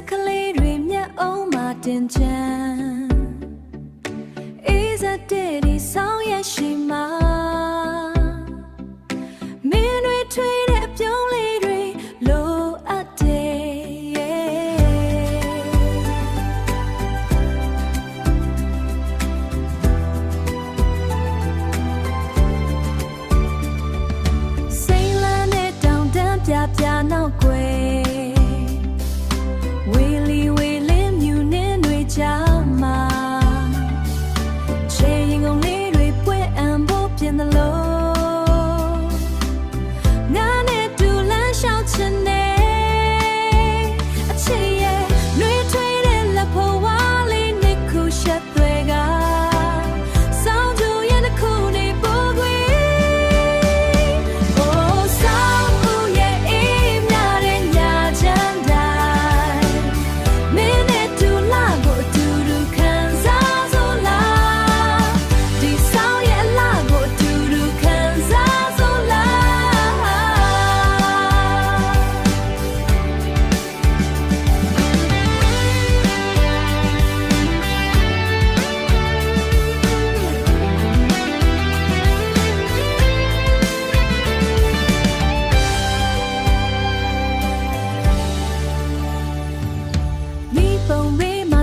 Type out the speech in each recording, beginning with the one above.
ကလေးတွေမျက်အုံးမှာတင်ချမ်းအေးစတဲ့ဒီဆောင်ရရှိမှာမင်းတွေထွေးတဲ့အပြုံးလေးတွေလိုအပ်တယ်စိတ်လန်းတဲ့တောင်တန်းပြပြနောက်ွယ်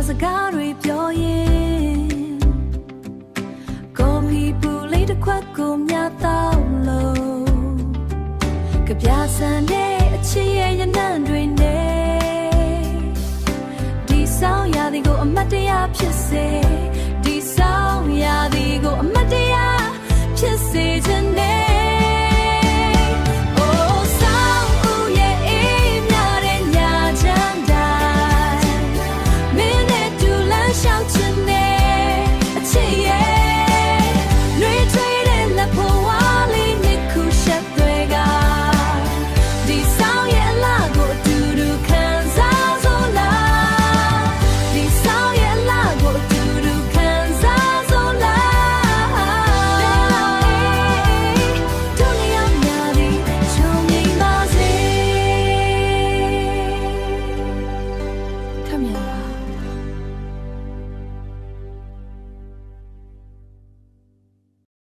စကားတွေပြောရင်ကော်ဖီပူလေးတစ်ခွက်ကိုမြတ်တော့လို့ကြပြဆန်တဲ့အချစ်ရဲ့ရနံ့တွေနဲ့ဒီဆောင်ရသည်ကိုအမတ်တရားဖြစ်စေဒီဆောင်ရသည်ကိုအမတ်တရားဖြစ်စေခြင်းနဲ့